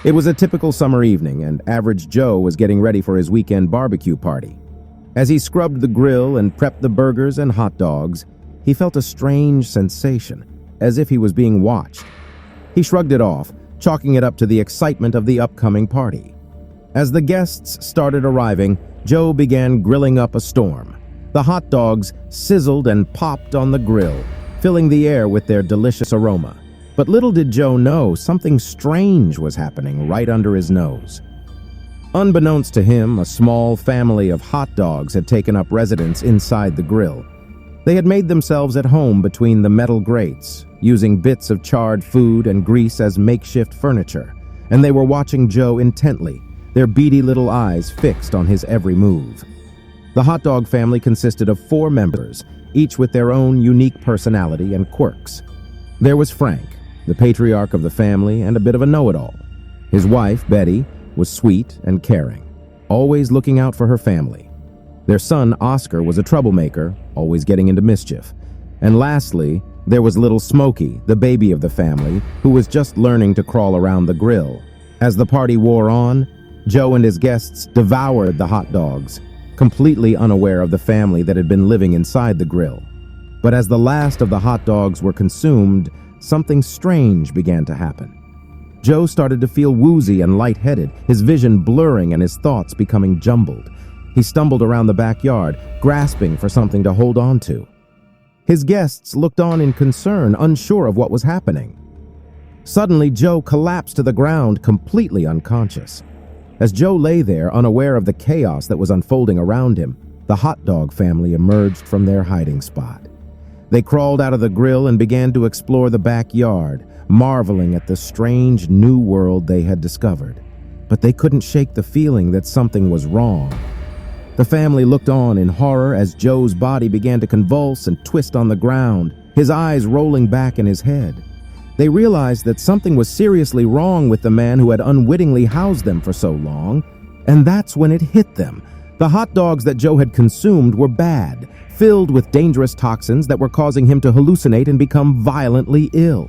It was a typical summer evening, and Average Joe was getting ready for his weekend barbecue party. As he scrubbed the grill and prepped the burgers and hot dogs, he felt a strange sensation, as if he was being watched. He shrugged it off, chalking it up to the excitement of the upcoming party. As the guests started arriving, Joe began grilling up a storm. The hot dogs sizzled and popped on the grill, filling the air with their delicious aroma. But little did Joe know, something strange was happening right under his nose. Unbeknownst to him, a small family of hot dogs had taken up residence inside the grill. They had made themselves at home between the metal grates, using bits of charred food and grease as makeshift furniture, and they were watching Joe intently, their beady little eyes fixed on his every move. The hot dog family consisted of 4 members, each with their own unique personality and quirks. There was Frank, the patriarch of the family and a bit of a know-it-all. His wife, Betty, was sweet and caring, always looking out for her family. Their son, Oscar, was a troublemaker, always getting into mischief. And lastly, there was little Smokey, the baby of the family, who was just learning to crawl around the grill. As the party wore on, Joe and his guests devoured the hot dogs, completely unaware of the family that had been living inside the grill. But as the last of the hot dogs were consumed, something strange began to happen. Joe started to feel woozy and lightheaded, his vision blurring and his thoughts becoming jumbled. He stumbled around the backyard, grasping for something to hold on to. His guests looked on in concern, unsure of what was happening. Suddenly, Joe collapsed to the ground, completely unconscious. As Joe lay there, unaware of the chaos that was unfolding around him, the hot dog family emerged from their hiding spot. They crawled out of the grill and began to explore the backyard, marveling at the strange new world they had discovered. But they couldn't shake the feeling that something was wrong. The family looked on in horror as Joe's body began to convulse and twist on the ground, his eyes rolling back in his head. They realized that something was seriously wrong with the man who had unwittingly housed them for so long, and that's when it hit them. The hot dogs that Joe had consumed were bad, filled with dangerous toxins that were causing him to hallucinate and become violently ill.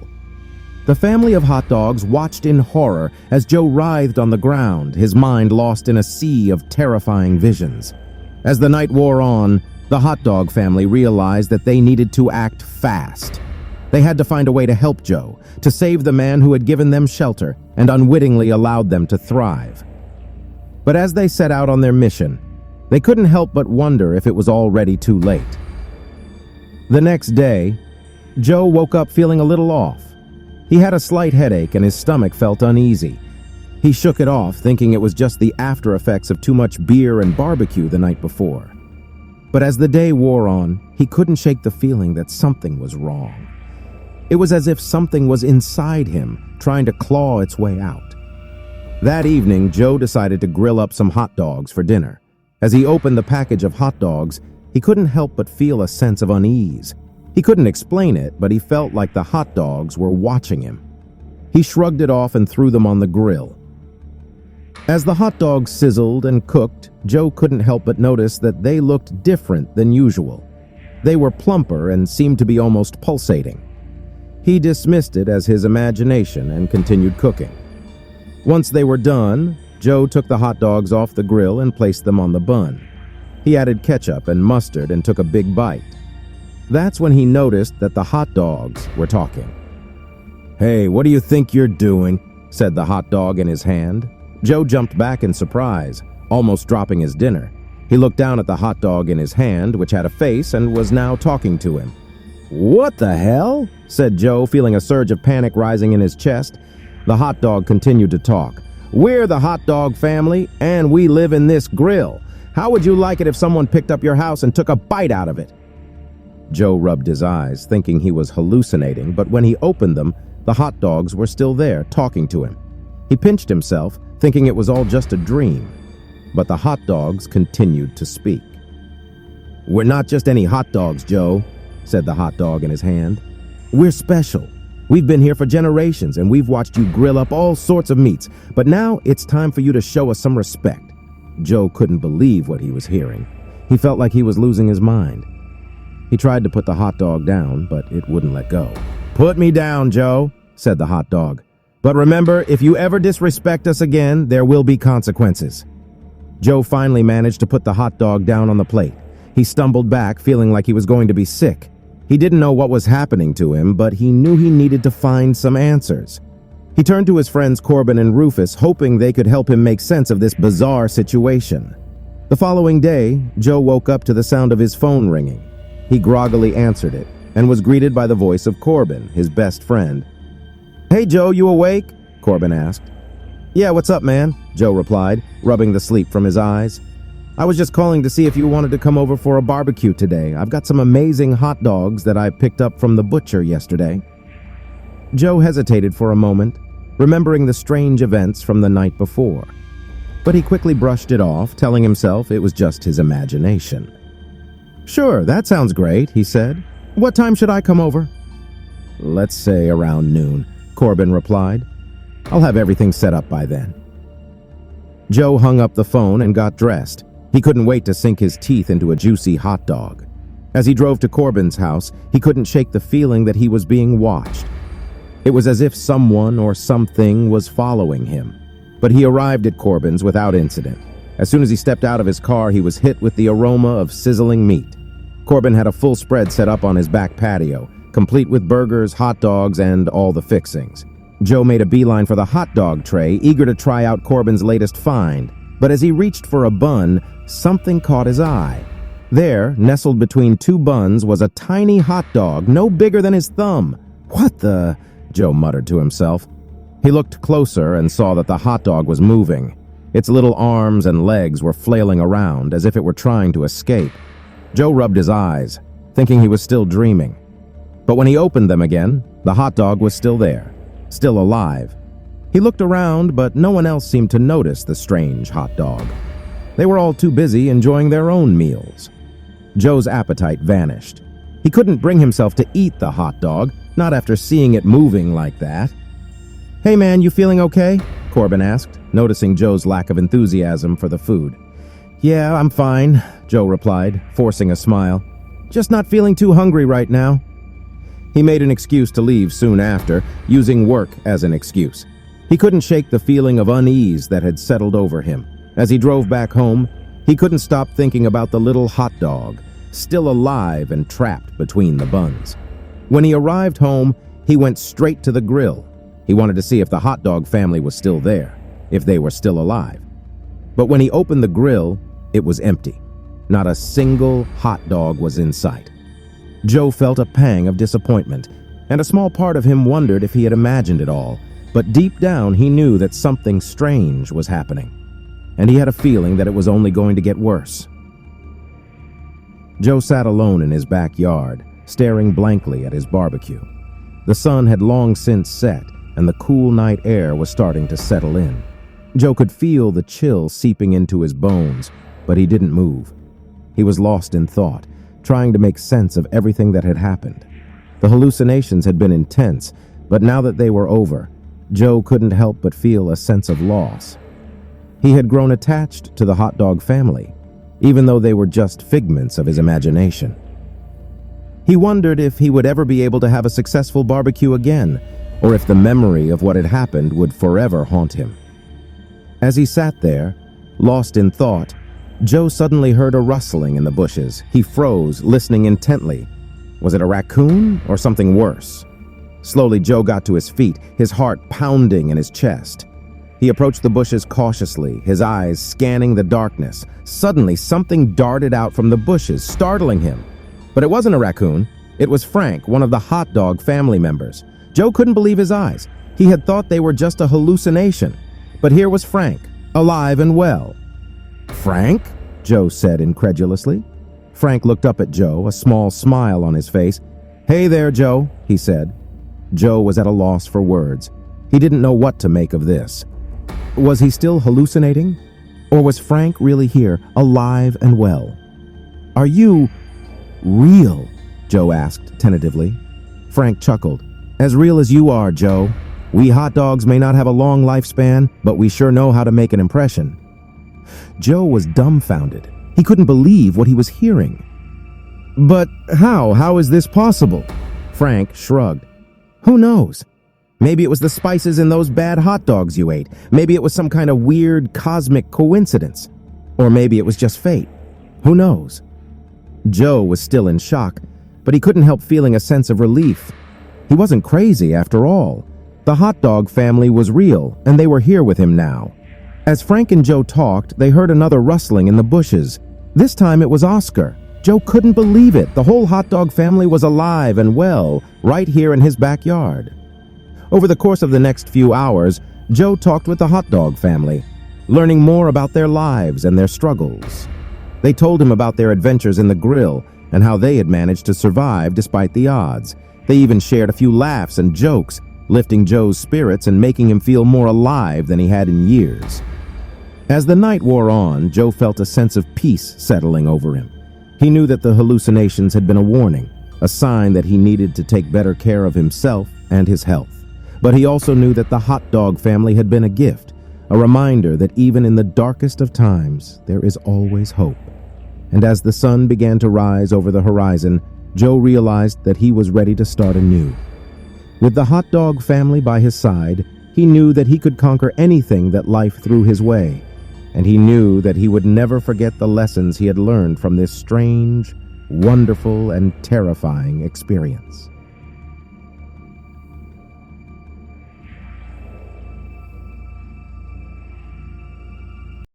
The family of hot dogs watched in horror as Joe writhed on the ground, his mind lost in a sea of terrifying visions. As the night wore on, the hot dog family realized that they needed to act fast. They had to find a way to help Joe, to save the man who had given them shelter and unwittingly allowed them to thrive. But as they set out on their mission, they couldn't help but wonder if it was already too late. The next day, Joe woke up feeling a little off. He had a slight headache and his stomach felt uneasy. He shook it off, thinking it was just the after effects of too much beer and barbecue the night before. But as the day wore on, he couldn't shake the feeling that something was wrong. It was as if something was inside him, trying to claw its way out. That evening, Joe decided to grill up some hot dogs for dinner. As he opened the package of hot dogs, he couldn't help but feel a sense of unease. He couldn't explain it, but he felt like the hot dogs were watching him. He shrugged it off and threw them on the grill. As the hot dogs sizzled and cooked, Joe couldn't help but notice that they looked different than usual. They were plumper and seemed to be almost pulsating. He dismissed it as his imagination and continued cooking. Once they were done, Joe took the hot dogs off the grill and placed them on the bun. He added ketchup and mustard and took a big bite. That's when he noticed that the hot dogs were talking. "Hey, what do you think you're doing?" said the hot dog in his hand. Joe jumped back in surprise, almost dropping his dinner. He looked down at the hot dog in his hand, which had a face and was now talking to him. "What the hell?" said Joe, feeling a surge of panic rising in his chest. The hot dog continued to talk. "We're the hot dog family, and we live in this grill. How would you like it if someone picked up your house and took a bite out of it?" Joe rubbed his eyes, thinking he was hallucinating, but when he opened them, the hot dogs were still there, talking to him. He pinched himself, thinking it was all just a dream. But the hot dogs continued to speak. "We're not just any hot dogs, Joe," said the hot dog in his hand. "We're special. We've been here for generations, and we've watched you grill up all sorts of meats. But now it's time for you to show us some respect." Joe couldn't believe what he was hearing. He felt like he was losing his mind. He tried to put the hot dog down, but it wouldn't let go. "Put me down, Joe," said the hot dog. But remember, if you ever disrespect us again, there will be consequences." Joe finally managed to put the hot dog down on the plate. He stumbled back, feeling like he was going to be sick. He didn't know what was happening to him, but he knew he needed to find some answers. He turned to his friends Corbin and Rufus, hoping they could help him make sense of this bizarre situation. The following day, Joe woke up to the sound of his phone ringing. He groggily answered it and was greeted by the voice of Corbin, his best friend. "Hey Joe, you awake?" Corbin asked. "Yeah, what's up, man?" Joe replied, rubbing the sleep from his eyes. "I was just calling to see if you wanted to come over for a barbecue today. I've got some amazing hot dogs that I picked up from the butcher yesterday." Joe hesitated for a moment, remembering the strange events from the night before. But he quickly brushed it off, telling himself it was just his imagination. "Sure, that sounds great," he said. "What time should I come over?" "Let's say around noon," Corbin replied. "I'll have everything set up by then." Joe hung up the phone and got dressed. He couldn't wait to sink his teeth into a juicy hot dog. As he drove to Corbin's house, he couldn't shake the feeling that he was being watched. It was as if someone or something was following him. But he arrived at Corbin's without incident. As soon as he stepped out of his car, he was hit with the aroma of sizzling meat. Corbin had a full spread set up on his back patio, complete with burgers, hot dogs, and all the fixings. Joe made a beeline for the hot dog tray, eager to try out Corbin's latest find. But as he reached for a bun, something caught his eye. There, nestled between two buns, was a tiny hot dog, no bigger than his thumb. "What the?" Joe muttered to himself. He looked closer and saw that the hot dog was moving. Its little arms and legs were flailing around as if it were trying to escape. Joe rubbed his eyes, thinking he was still dreaming. But when he opened them again, the hot dog was still there, still alive. He looked around, but no one else seemed to notice the strange hot dog. They were all too busy enjoying their own meals. Joe's appetite vanished. He couldn't bring himself to eat the hot dog, not after seeing it moving like that. "Hey man, you feeling okay?" Corbin asked, noticing Joe's lack of enthusiasm for the food. "Yeah, I'm fine," Joe replied, forcing a smile. "Just not feeling too hungry right now." He made an excuse to leave soon after, using work as an excuse. He couldn't shake the feeling of unease that had settled over him. As he drove back home, he couldn't stop thinking about the little hot dog, still alive and trapped between the buns. When he arrived home, he went straight to the grill. He wanted to see if the hot dog family was still there, if they were still alive. But when he opened the grill, it was empty. Not a single hot dog was in sight. Joe felt a pang of disappointment, and a small part of him wondered if he had imagined it all. But deep down, he knew that something strange was happening, and he had a feeling that it was only going to get worse. Joe sat alone in his backyard, staring blankly at his barbecue. The sun had long since set, and the cool night air was starting to settle in. Joe could feel the chill seeping into his bones, but he didn't move. He was lost in thought, trying to make sense of everything that had happened. The hallucinations had been intense, but now that they were over, Joe couldn't help but feel a sense of loss. He had grown attached to the hot dog family, even though they were just figments of his imagination. He wondered if he would ever be able to have a successful barbecue again, or if the memory of what had happened would forever haunt him. As he sat there, lost in thought, Joe suddenly heard a rustling in the bushes. He froze, listening intently. Was it a raccoon or something worse? Slowly, Joe got to his feet, his heart pounding in his chest. He approached the bushes cautiously, his eyes scanning the darkness. Suddenly, something darted out from the bushes, startling him. But it wasn't a raccoon. It was Frank, one of the hot dog family members. Joe couldn't believe his eyes. He had thought they were just a hallucination. But here was Frank, alive and well. "Frank?" Joe said incredulously. Frank looked up at Joe, a small smile on his face. "Hey there, Joe," he said. Joe was at a loss for words. He didn't know what to make of this. Was he still hallucinating? Or was Frank really here, alive and well? "Are you real?" Joe asked tentatively. Frank chuckled. "As real as you are, Joe. We hot dogs may not have a long lifespan, but we sure know how to make an impression." Joe was dumbfounded. He couldn't believe what he was hearing. "But how? How is this possible?" Frank shrugged. "Who knows? Maybe it was the spices in those bad hot dogs you ate. Maybe it was some kind of weird cosmic coincidence. Or maybe it was just fate. Who knows? Joe was still in shock, but he couldn't help feeling a sense of relief. He wasn't crazy after all. The hot dog family was real, and they were here with him now. As Frank and Joe talked, they heard another rustling in the bushes. This time it was Oscar. Joe couldn't believe it. The whole hot dog family was alive and well, right here in his backyard. Over the course of the next few hours, Joe talked with the hot dog family, learning more about their lives and their struggles. They told him about their adventures in the grill and how they had managed to survive despite the odds. They even shared a few laughs and jokes, lifting Joe's spirits and making him feel more alive than he had in years. As the night wore on, Joe felt a sense of peace settling over him. He knew that the hallucinations had been a warning, a sign that he needed to take better care of himself and his health. But he also knew that the hot dog family had been a gift, a reminder that even in the darkest of times, there is always hope. And as the sun began to rise over the horizon, Joe realized that he was ready to start anew. With the hot dog family by his side, he knew that he could conquer anything that life threw his way. And he knew that he would never forget the lessons he had learned from this strange, wonderful, and terrifying experience.